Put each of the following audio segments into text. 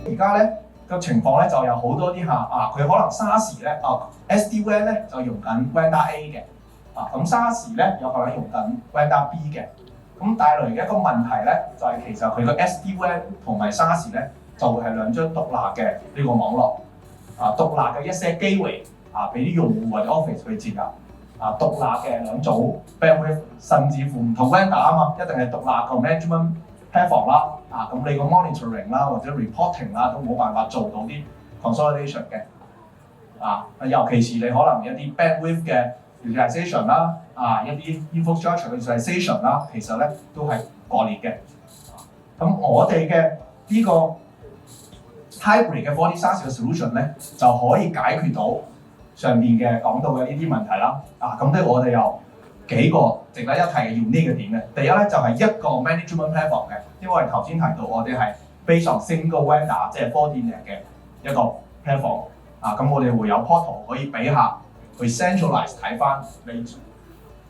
而家咧個情況咧就有好多啲佢可能 SaaS 咧SD-WAN 咧就用緊 Vendor A 嘅，咁 SaaS 咧有可能用緊 Vendor B 嘅，咁帶來嘅一個問題咧就係其實佢個 SD-WAN 同埋 SaaS 咧就會係兩張獨立嘅呢個網絡，獨立嘅一些機會俾啲用戶或者 Office 去接入，獨立嘅兩組 bandwidth， 甚至乎唔同 vendor 啊嘛，一定係獨立個 management platform 啦，咁你個 monitoring 啦或者 reporting 啦都冇辦法做到啲 consolidation 嘅，尤其是你可能一啲 bandwidth 嘅 utilization 啦，一啲 infrastructure 嘅 utilization 啦，其實咧都係割裂嘅。咁我哋嘅呢個 hybrid 嘅 4D SaaS 嘅 solution 咧，就可以解決到上面嘅講到嘅呢啲問題啦。咁咧我哋有幾個值得一提嘅unique嘅點嘅。第一咧就係一個 management platform 嘅，因為頭先提到我哋係 based on single vendor 即係 Fortinet 嘅一個 platform。咁我哋會有 portal 可以俾客去 centralize 睇翻你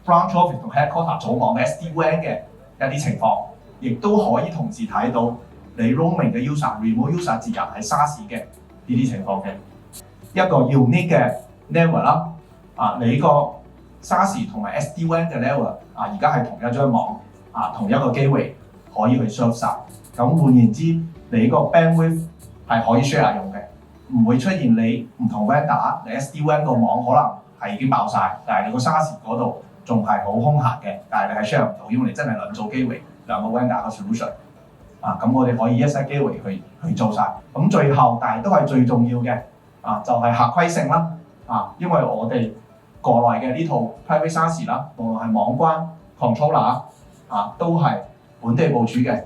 branch office 同 headquarter 組網嘅 SD-WAN 嘅一啲情況，亦都可以同時睇到你 roaming 嘅 user、remote user 接入喺 SaaS 嘅呢啲情況嘅一個 unique 嘅 network 啦。你個 SaaS 同埋 SD-WAN 嘅 network 而家係同一張網，同一個機會可以去 serve 晒。咁換言之，你個 bandwidth 係可以 share 用嘅，唔會出現你唔同 vendor， 你 SD-WAN 個網可能係已經爆晒，但係你個 SaaS 嗰度仲係好空閒嘅，但係你係 share 唔到，因為你真係兩組機會兩個 vendor 嘅 solution。咁我哋可以一些機會去做晒。咁最後，但係都係最重要嘅，就係合規性啦。因為我哋國內嘅呢套 private SaaS 啦，無論係網關 controller 都係本地部署嘅，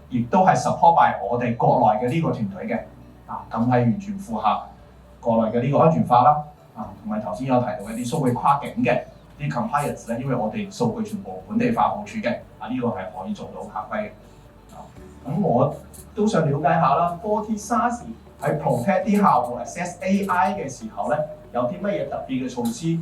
亦都係 support by 我哋國內嘅呢個團隊嘅，咁係完全符合國內嘅呢個安全法啦。同埋頭先有提到一啲數據跨境嘅啲 compliance 咧，因為我哋數據全部本地化部署嘅，呢個係可以做到合規嘅。咁我都想了解下啦 ，4D SaaS 喺 protect 啲客戶 access AI 嘅時候咧，有啲乜嘢特別嘅措施去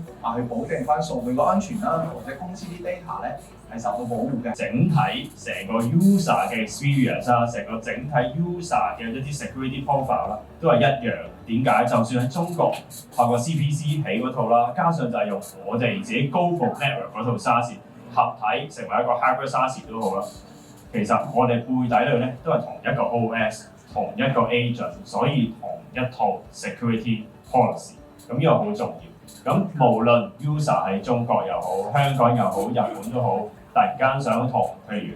保證翻數據嘅安全啦，或者公司啲 data 咧係受到保護嘅。整體成個 user 嘅 experience 啦，成個整體 user 嘅一啲 security profile 啦，都係一樣。點解？就算喺中國透過 CPC 起嗰套啦，加上就係用我哋自己 Global Network 嗰套 SaaS 合體成為一個 hybrid SaaS 都好啦。其實我哋背底裏咧都係同一個 OS、同一個 agent， 所以同一套 security policy。咁呢個好重要。咁無論 user 喺中國又好、香港又好、日本都好，突然間想同譬如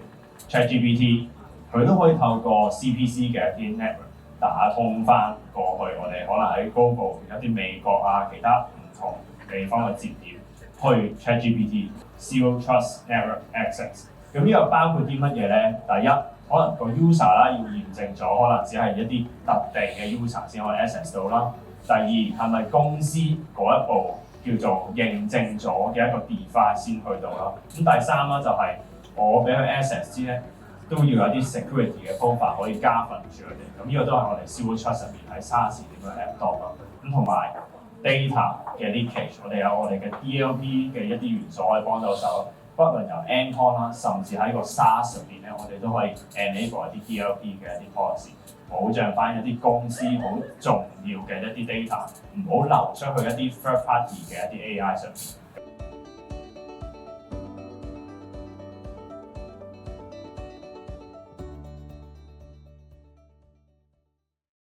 ChatGPT， 佢都可以透過 CPC 嘅一啲 network 打通翻過去。我哋可能喺 Google 一啲美國其他唔同地方嘅節點去 ChatGPT、Zero Trust Network Access。咁呢個包括啲乜嘢咧？第一，可能個 user 啦要驗證咗，可能只係一啲特定嘅 user 先可以 access 到啦。第二，係咪公司嗰一步叫做認證咗嘅一個 device 先去到啦？咁第三啦，就係我俾佢 access 之咧，都要有啲 security 嘅方法可以加分住佢哋。咁呢個都係我哋 Zero Trust 入面喺 SaaS 點樣 adopt 啦。咁同埋 data 嘅 leakage， 我哋有我哋嘅 DLP 嘅一啲元素可以幫到手。不論由 endpoint 啦，甚至喺個 SaaS 入邊咧，我哋都可以 enable 一啲 DLP 嘅一啲 policy， 保障翻一啲公司好重要嘅一啲 data， 唔好流出去一啲 third party 嘅一啲 AI 上面。